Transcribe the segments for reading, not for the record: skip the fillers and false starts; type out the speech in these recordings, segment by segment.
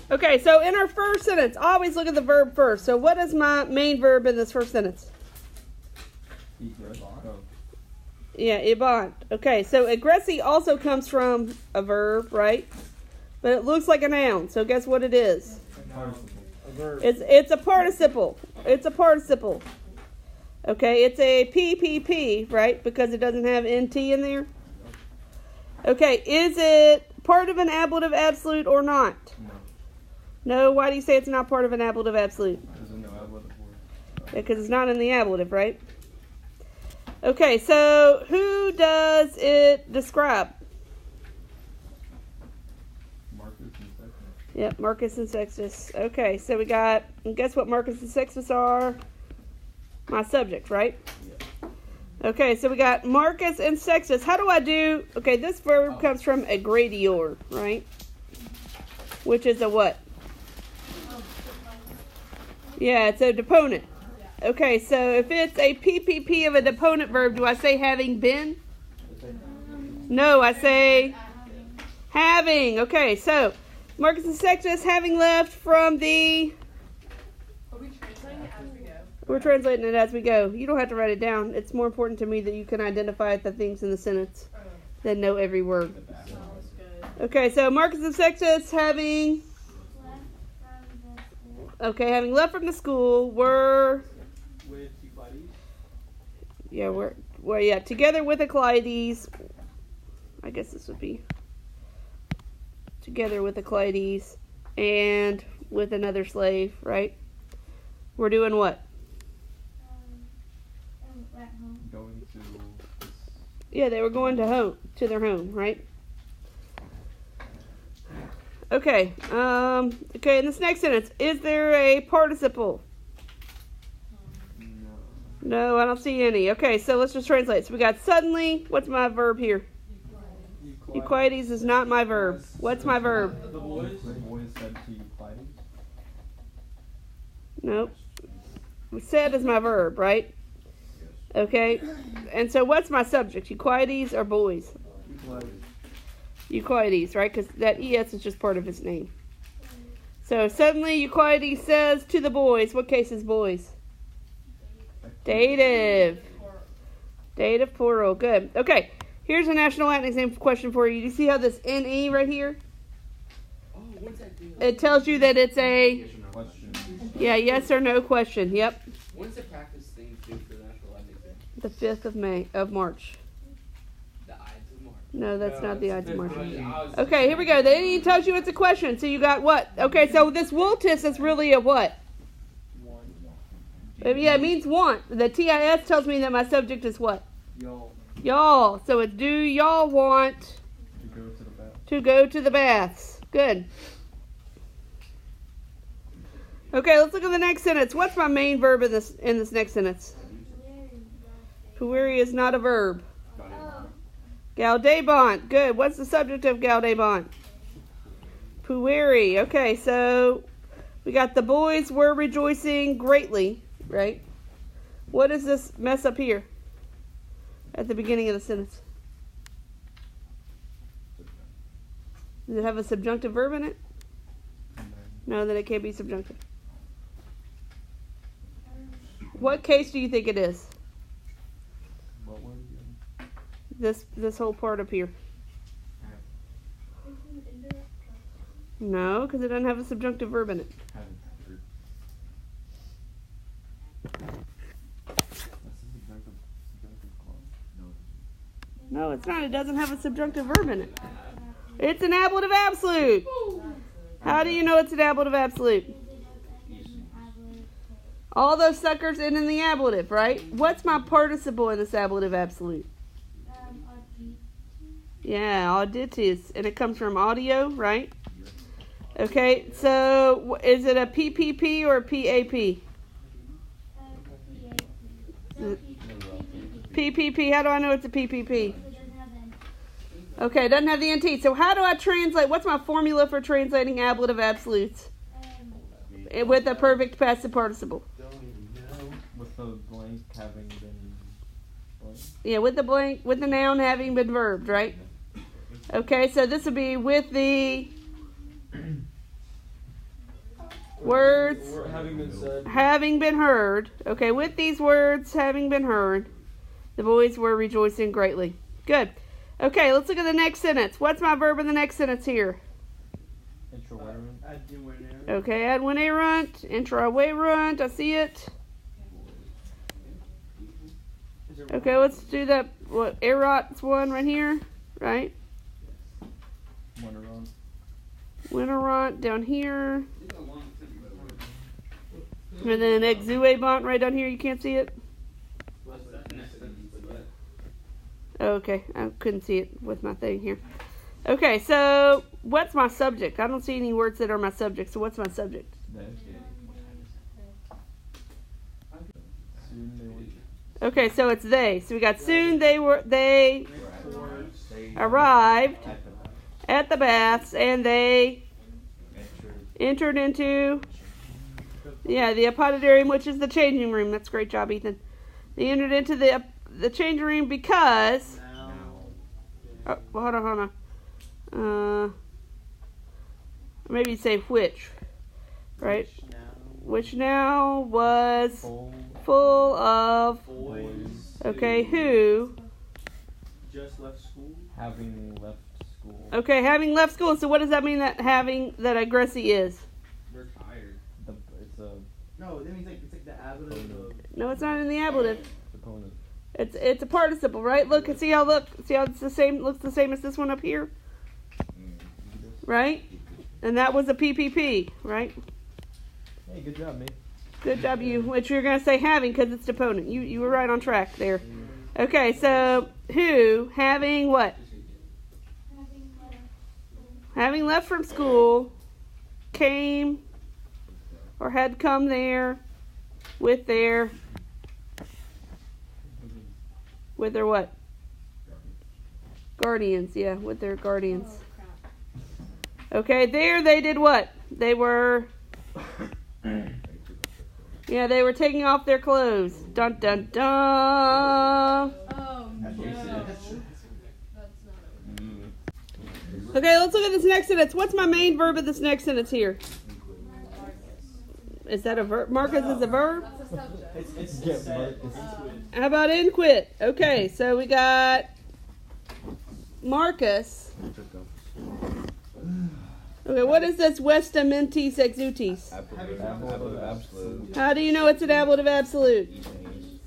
Okay, so in our first sentence, always look at the verb first. So what is my main verb in this first sentence? Yeah, ibant. Okay, so aggresi also comes from a verb, right? But it looks like a noun. So guess what it is? It's a participle. It's a participle. Okay, it's a PPP, right? Because it doesn't have NT in there. Okay, is it part of an ablative absolute or not? No, why do you say it's not part of an ablative absolute? Because it's not in the ablative, right? Okay, so who does it describe? Marcus and Sextus. Yep, Marcus and Sextus. Okay, so we got, and guess what Marcus and Sextus are? My subject, right? Yeah. Okay, so we got Marcus and Sextus. How do I do? Okay, this verb comes from a gradior, right? Which is a what? Yeah, it's a deponent. Okay, so if it's a PPP of a deponent verb, do I say having been? No, I say having. Okay, so Marcus and Sextus having left from the... Are we translating it as we go? We're translating it as we go. You don't have to write it down. It's more important to me that you can identify the things in the sentence than know every word. Okay, so Marcus and Sextus having... Okay, having left from the school were... With Euclides? Yeah, we're together with Euclides. I guess this would be together with Euclides and with another slave, right? We're doing what? Going to this. Yeah, they were going to their home, right? Okay. Okay, in this next sentence, is there a participle? No, I don't see any. Okay, so let's just translate. So we got suddenly. What's my verb here? Euclides is not my verb. What's my verb? The boys said to Euclides. Nope. Said is my verb, right? Okay. And so what's my subject? Euclides or boys? Euclides, right? Because that ES is just part of his name. So suddenly Euclides says to the boys. What case is boys? Dative. Dative plural. Good. Okay. Here's a national Latin exam question for you. Do you see how this NE right here? Oh, what's that do? It tells you that it's a... Question. Yeah, yes or no question. Yep. When's the practice thing due for the national Latin exam? The 5th of March. The Ides of March. No, that's not the Ides of March. I was- Okay, here we go. The NE tells you it's a question. So you got what? Okay, so this WULTIS is really a what? Yeah, it means want. The TIS tells me that my subject is what? Y'all. Y'all. So it's do y'all want To go to the bath. to go to the baths? Good. Okay, let's look at the next sentence. What's my main verb in this next sentence? Pueri is not a verb. Gaudebant. Good. What's the subject of Gaudebant? Pueri. Okay, so we got the boys were rejoicing greatly, right? What is this mess up here at the beginning of the sentence? Does it have a subjunctive verb in it? No, then it can't be subjunctive. What case do you think it is? What word again? This whole part up here. No, because it doesn't have a subjunctive verb in it. Haven't heard. That's a subjunctive clause. No. No, it's not. It doesn't have a subjunctive verb in it. It's an ablative absolute. How do you know it's an ablative absolute? All those suckers end in the ablative, right? What's my participle in this ablative absolute? Yeah, auditis. And it comes from audio, right? Okay, so is it a PPP or a PAP? PPP. How do I know it's a PPP? Okay, it doesn't have the NT. So how do I translate? What's my formula for translating ablative absolutes? With a perfect passive participle. With the blank having been blank. Yeah, with the noun having been verbed, right? Okay, so this would be with the Words Having been said. having been heard. Okay, with these words having been heard, the boys were rejoicing greatly. Good. Okay, let's look at the next sentence. What's my verb in the next sentence here? Introversion. Okay, add when erunt, intra-werunt, I see it. Okay, let's do that. What, erot's one right here, right? Winteron. Winterunt down here. And then exuabant right down here, you can't see it? Okay, I couldn't see it with my thing here. Okay, so what's my subject? I don't see any words that are my subject, so what's my subject? Soon they were. Okay, so it's they. So we got soon they arrived at the baths and they entered into the apodidarium, which is the changing room. That's a great job, Ethan. They entered into the changing room because oh, well, hold on. Maybe say which, right? Which now was full of Boys. okay, who? Just left school. Having left school. Okay, having left school. So what does that mean that aggressy is? We're tired. It's a No, that means it's like the ablative of. No, it's not in the ablative. opponent. It's a participle, right? Look, see how it's the same, looks the same as this one up here, right? And that was a PPP, right? Hey, good job, mate. Good job, you. Which you're gonna say having because it's deponent. You were right on track there. Okay, so who having what? Having left from school, came or had come there with their what? Guardians, yeah, with their guardians. Okay, there they did what? They were they were taking off their clothes. Dun dun dun. Oh no. That's not Okay, let's look at this next sentence. What's my main verb of this next sentence here? Is that a verb? Marcus is a verb? That's a subject. It's Get said. Marcus. How about inquit? Okay, so we got Marcus. Okay, what is this Vesta mentis exutis? Absolute. How do you know it's an ablative absolute?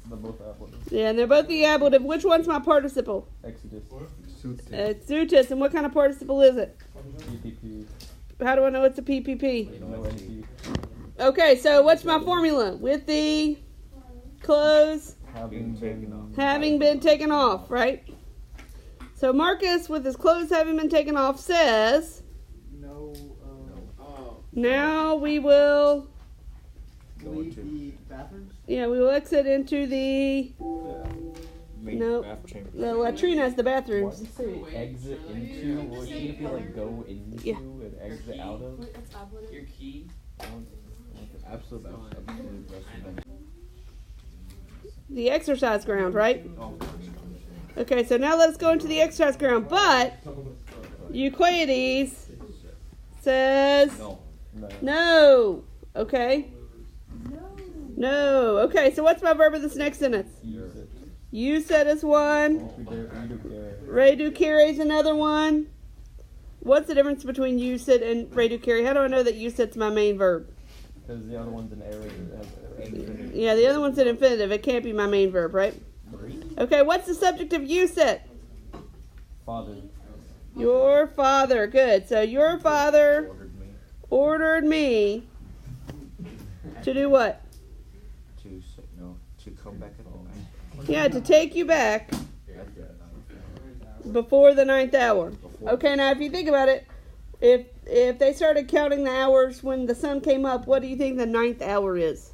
They're both ablative. Yeah, and they're both the ablative. Which one's my participle? Exodus. Exutus, and what kind of participle is it? PPP. How do I know it's a PPP? No NP. Okay, so what's my formula? With the clothes Having been having been taken off, right? So Marcus, with his clothes having been taken off, says, No. now we will, Leave the bathrooms. we will exit into the No. bath chamber. latrinas, the Why bathrooms. did you say exit into? Or should it be like go into Yeah. and exit out of? Wait, that's ablative. Your key. Absolute. The exercise ground, right? Okay, so now let's go into the exercise ground. But Euclides says No. No. no. Okay. No. Okay, so what's my verb of this next sentence? Use it. You said is one. Reducere. Reducere is another one. What's the difference between you said and reducere? How do I know that you said's my main verb? Because the other one's an error. Yeah, the other one's an infinitive. It can't be my main verb, right? Okay, what's the subject of you said? Father. Your father. Good. So your father ordered me to do what? To come back at the night. Yeah, to take you back before the 9th hour. Okay, now if you think about it, if they started counting the hours when the sun came up, what do you think the 9th hour is?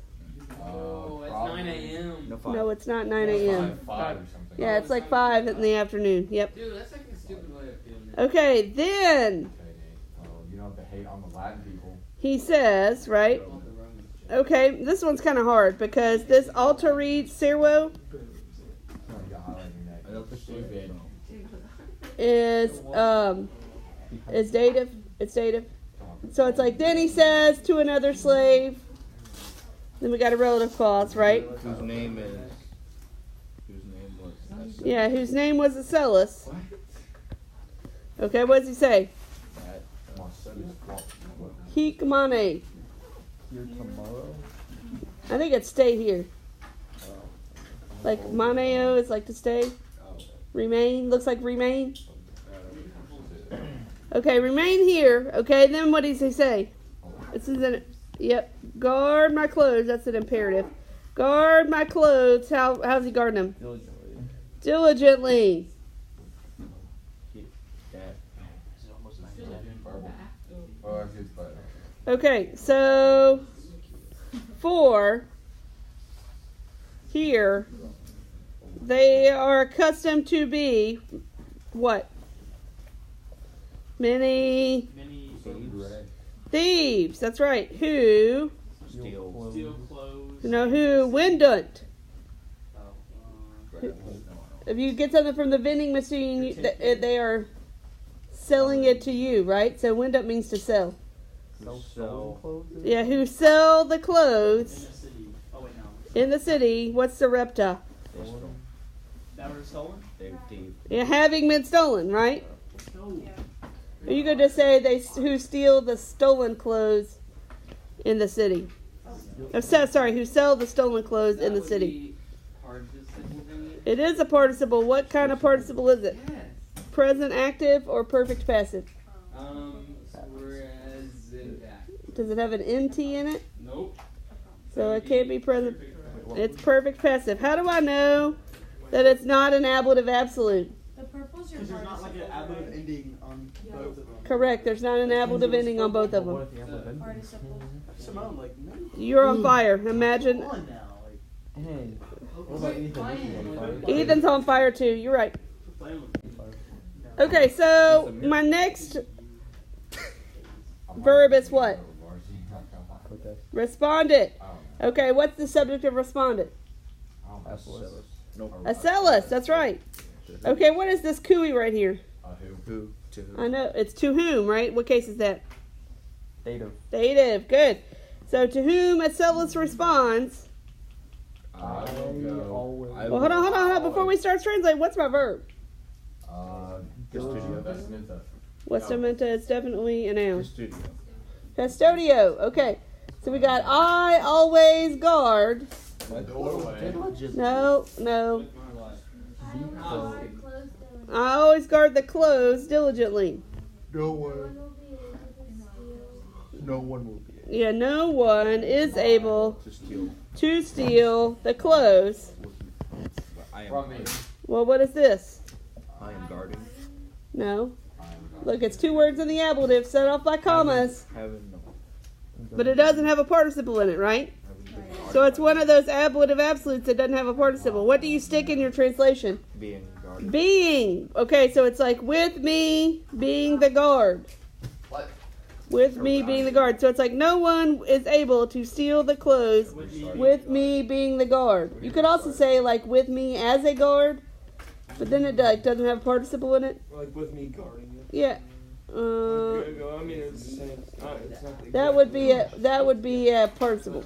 Oh, it's 9 a.m. No, it's not 9 a.m. 5 or something. Yeah, it's like 5 in the afternoon. Yep. Dude, that's like a stupid way of feeling it. Okay, then You don't have to hate on the Latin people. he says, right? Okay, this one's kind of hard because this alteri servo is dative. It's dative. So it's like, then he says to another slave. Then we got a relative clause, right? Whose name was? Yeah, whose name was Asellus. Okay, what does he say? Hic mane. Here tomorrow. I think it's stay here. Like maneo is like to stay. Remain looks like remain. Okay, remain here. Okay, then what does he say? This is an yep. Guard my clothes. That's an imperative. Guard my clothes. How's he guarding them? Diligently. Okay, so for here, they are accustomed to be what? Many thieves. That's right. Who? Steal clothes. Who windant. If you get something from the vending machine, they are selling it to you, right? So windant means to sell. Sell. Yeah, who sell the clothes In the city. Oh wait, no. in the city. What's the repta? That were stolen? Yeah, having been stolen, right? No. Or you could just say who steal the stolen clothes in the city. Sorry, who sell the stolen clothes in the city. It is a participle. What kind of participle is it? Present active or perfect passive? Present active. Does it have an NT in it? Nope. So it can't be present. It's perfect passive. How do I know that it's not an ablative absolute? The purple's your Because there's not like an ablative ending on both of them. Correct. There's not an ablative ending on both of them. participle. Simone, like, no. You're on fire. Imagine. Come on now. Like, Hey. What about Ethan? Ethan's on fire too. You're right. play with me. Okay, so my next verb is what? Respondent. Okay, what's the subject of respondent? Asellus. That's right. Okay, what is this cui right here? Who? To who? I know it's to whom, right? What case is that? Dative. Dative. Good. So to whom Asellus responds. I will go. Well, hold on. Before we start translating, what's my verb? Vestimenta is definitely a noun. Custodio. Okay. So we got I always guard. No. I always guard the clothes diligently. No one will be Yeah, no one is able to steal. to steal the clothes. Well, what is this? I am guarding. No. Look, it's two words in the ablative set off by commas, Having no. but it doesn't have a participle in it, right? So it's one of those ablative absolutes that doesn't have a participle. What do you stick in your translation? Being guarded. Being. Okay, so it's like with me being the guard. What? With me being the guard. So it's like no one is able to steal the clothes with me being the guard. You could also say like with me as a guard, but then it doesn't have a participle in it. Like with me guarding it. Yeah. I mean, it's the same. It's not the That would be a participle.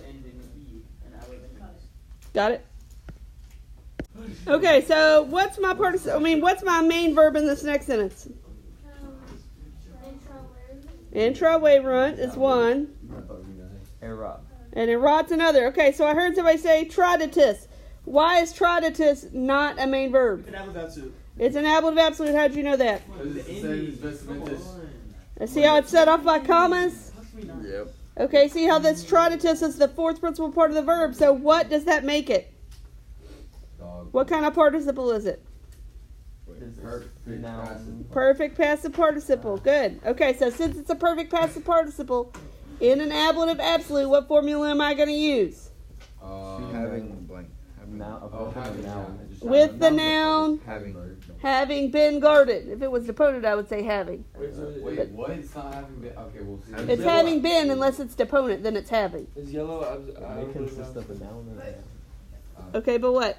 Got it? Okay, so what's my participle? What's my main verb in this next sentence? Intrawerunt is one, Era. and erot's another. Okay, so I heard somebody say troditus. Why is troditus not a main verb? An ablative absolute. It's an ablative absolute. How did you know that? See how it's set off by commas? Yep. Okay, see how this troditus is the fourth principal part of the verb. So what does that make it? What kind of participle is it? Perfect passive participle. Good. Okay, so since it's a perfect passive participle, in an ablative absolute, what formula am I going to use? Having blank. Noun. With the noun Having. been guarded. If it was deponent, I would say having. Wait, what? It's not having been. Okay, we'll see. It's having been unless it's deponent, then it's having. Is yellow? It consists of a noun and a Okay, but what?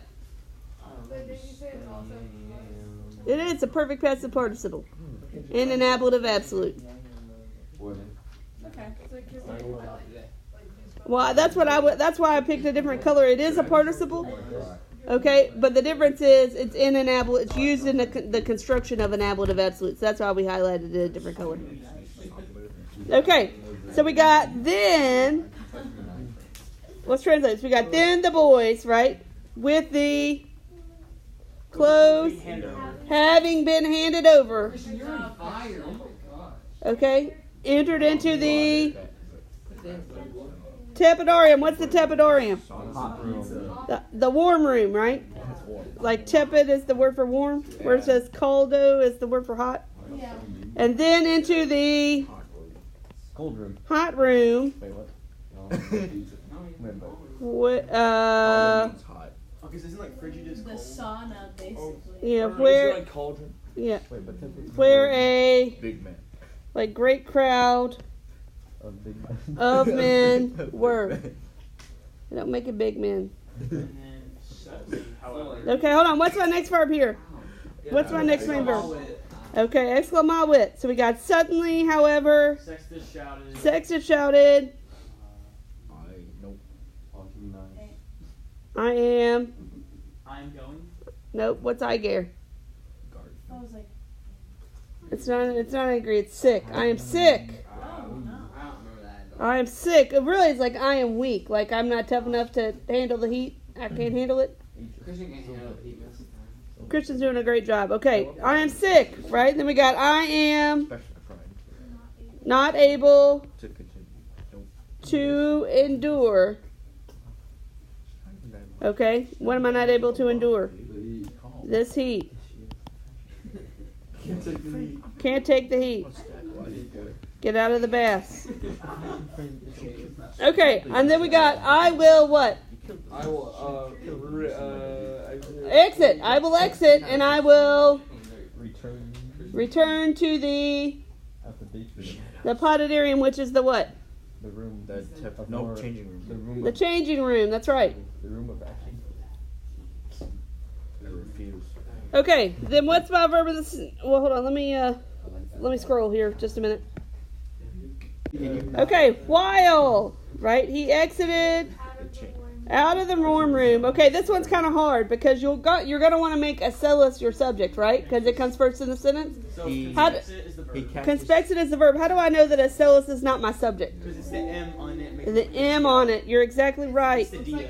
But did you say it's also? It is a perfect passive participle in an ablative absolute. What? Okay. Well, that's what I would. That's why I picked a different color. It is a participle. Okay, but the difference is it's in an ablative. It's used in the construction of an ablative absolute. So that's why we highlighted it a different color. Okay, so we got then. Let's translate this. We got then the boys, right, with the clothes having been handed over. You're on fire. Oh my gosh. Okay, entered into the tepidarium. What's the tepidarium? Hot room. The warm room, right? Like tepid is the word for warm, where it says caldo is the word for hot. Yeah. And then into the Cold room. hot room. Wait, what? Okay, so isn't like frigid is The cold? sauna, basically. Yeah, Is it where like cauldron? yeah, Wait, but where a Big man. like great crowd of big man. of men were. They don't make it big men. And then suddenly, however, Okay, hold on. What's my next verb here? What's my next main verb? Okay, exclamawit. So we got suddenly, however, Sextus shouted. Sextus shouted, Nope. I am. I'm going. Nope. What's I gear? I was like, It's not angry. It's sick. I am sick. oh no. I don't remember that. I am sick. It really is like I am weak. Like I'm not tough enough to handle the heat. I can't handle it. Christian can't handle the heat most of the time. Christian's doing a great job. Okay, I am sick, right? Then we got I am Special pride. not able To continue. Nope. to endure. Okay, what am I not able to endure? This heat. Can't take the heat. Get out of the bath. Okay, and then we got I will what? I will Exit. I will exit and I will return return to the at the beach. potidarium, which is the what? The room. Nope, changing room. The room. The changing room. That's right. The room of action. I refuse. Okay, then what's my verb of this? Well, hold on. Let me scroll here just a minute. Okay, while right, he exited out of the warm room. Okay, this one's kind of hard because you're gonna want to make Acellus your subject, right? Because it comes first in the sentence. So He- How do- conspexit is the He verb. catches. Conspexit is the verb. How do I know that Acellus is not my subject? Because it's the M on it. Makes The M on it. You're exactly right. It's the D-O.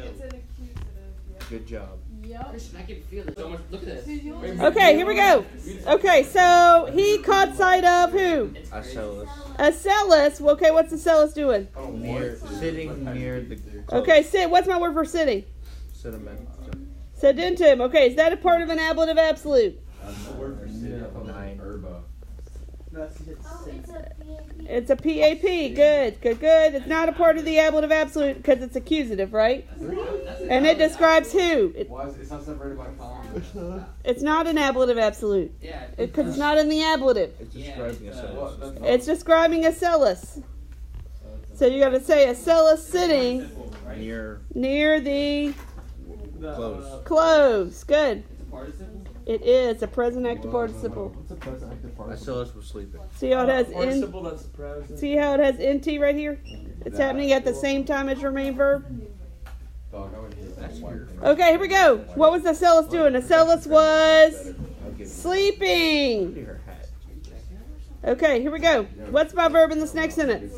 Good job. Yup. Christian, I can feel it so much. Look at this. Okay, here we go. Okay, so he caught sight of who? Acellus. Acellus. Okay, what's Acellus doing? Sitting near the. Okay, sit. What's my word for sitting? Sediment. Sedentum. Okay, is that a part of an ablative absolute? Nine. It's a PAP. Good, good, good. It's not a part of the ablative absolute because it's accusative, right? And it describes who. Why is it's not separated by columns? It's not an ablative absolute Yeah. because it's not in the ablative. It's describing Acellus. It's describing Acellus. So you got to say Acellus sitting Near near the close. clothes. Good. It's a participle. It is a present active participle. It's a present active participle. Acellus was sleeping. See how it has Participle that's present. See how it has nt right here? It's happening at the same time as your main verb. That's weird. Okay, here we go. What was Acellus doing? Acellus was I'll give you sleeping. her hat. Okay, here we go. What's my verb in this next sentence?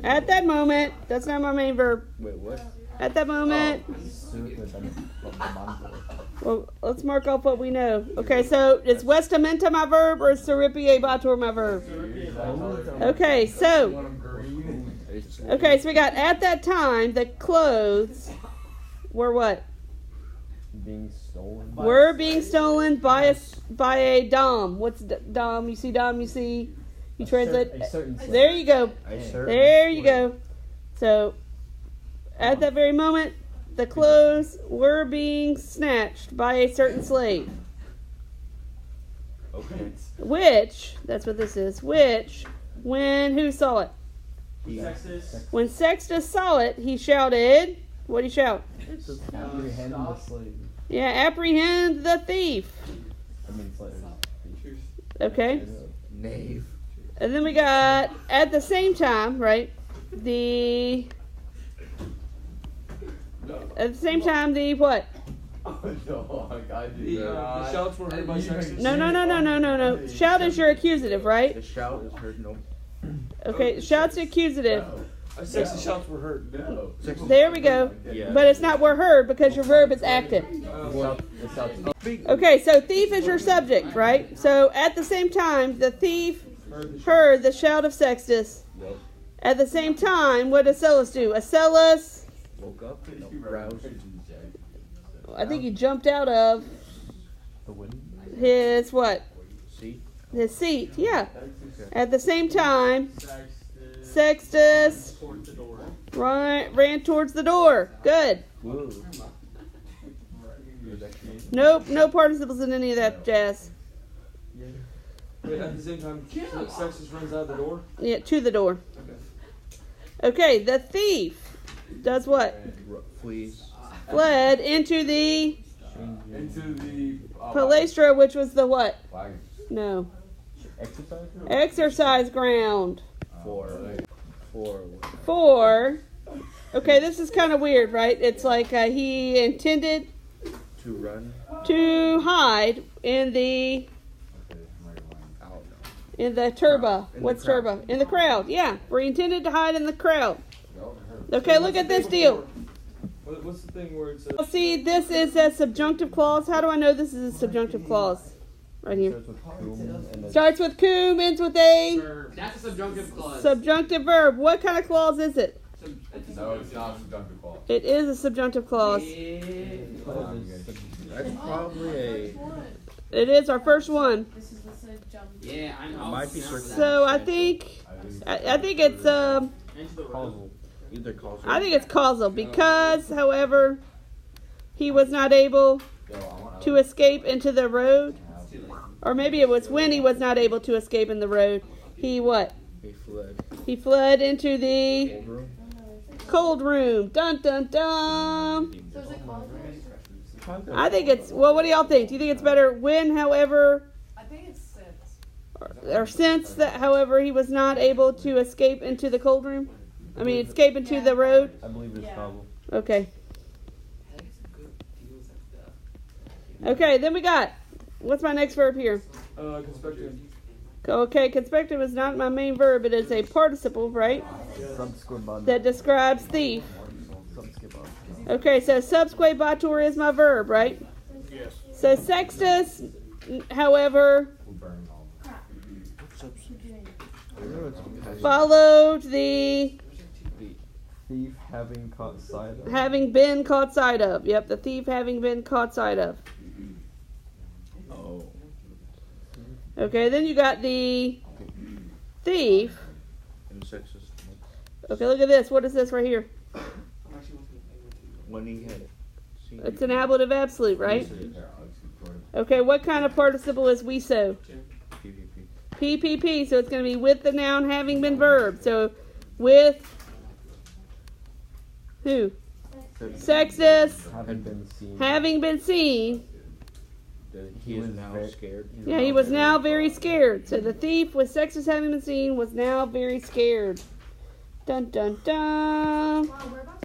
At that moment, that's not my main verb. Wait, what? At that moment, well, let's mark off what we know. Okay, so is vestimenta my verb or is seripie bator my verb? Okay, so we got at that time the clothes were what? Being stolen. Were being stolen by a dom. What's dom? You see dom. You see. You translate. A certain There you go. I There you go. So, at that very moment, the clothes were being snatched by a certain slave. Okay. Which, that's what this is, which, when who saw it? Sextus. When Sextus saw it, he shouted, what did he shout? Apprehend the slave. Yeah, apprehend the thief. I mean slave. Okay. Knave. And then we got, at the same time, right, the what? The shouts were heard by sexist. No. Shout is your accusative, right? The shout is heard. No. Okay, shout's accusative. Sexist shouts were heard. No. There we go. Yeah. But it's not were heard because your verb is active. Okay, so thief is your subject, right? So at the same time, the thief heard the shout of Sextus. Nope. At the same time, what does Acellus do? Acellus, Woke up. No. Browsed. I think he jumped out of The wind. his what? See. His seat, yeah. At the same time, Sextus ran towards the door. Good. Nope, no participles in any of that jazz. Wait, at the same time, sexist runs out the door. Yeah, to the door. Okay, the thief does what? Flees. Fled into the Into the palestra, which was the what? Wagon. No. Exercise? Exercise ground. For. Okay, this is kind of weird, right? It's like he intended To run. to hide in the turba. In the What's crowd. turba? In the crowd. Yeah, where he intended to hide in the crowd. Okay, look at this deal. What's the thing where it says? Well, see, this is a subjunctive clause. How do I know this is a subjunctive clause? Right here. Starts with cum and then Starts with cum, ends with a That's a subjunctive clause. subjunctive verb. What kind of clause is it? No, it's not a subjunctive clause. It is a subjunctive clause. That's probably a. It is our first one. This is the subjunctive. Yeah, I know. Might be circumstantial. So I think it's causal. Either causal. I think it's causal because, however, he was not able to escape into the road, or maybe it was when he was not able to escape in the road. He what? He fled. He fled into the Old room. cold room. Dun dun dun. So is it called? I think it's well. What do y'all think? Do you think it's better when, however, I think it's since. or since that, however, he was not able to escape into the cold room? I mean, escape into the road. I believe it's Yeah. causal. Okay. Okay, then we got. What's my next verb here? Conspectum. Okay, conspectum is not my main verb. It is a participle, right? Subsequent That describes thief. Subsequent. Okay, so subsequabatur is my verb, right? Yes. So sextus, however, followed the Thief having caught sight of. having been caught sight of. Yep, the thief having been caught sight of. Oh. Okay, then you got the thief. And sexist. Okay, look at this. What is this right here? When he had seen. It's an ablative absolute, right? Okay, what kind of participle is we so? PPP. PPP, so it's going to be with the noun having been verb. So with who? Sextus Having been seen. having been seen. He is now scared. Yeah, he was now very scared. So the thief with Sextus having been seen was now very scared. Dun dun dun. Wow, we're about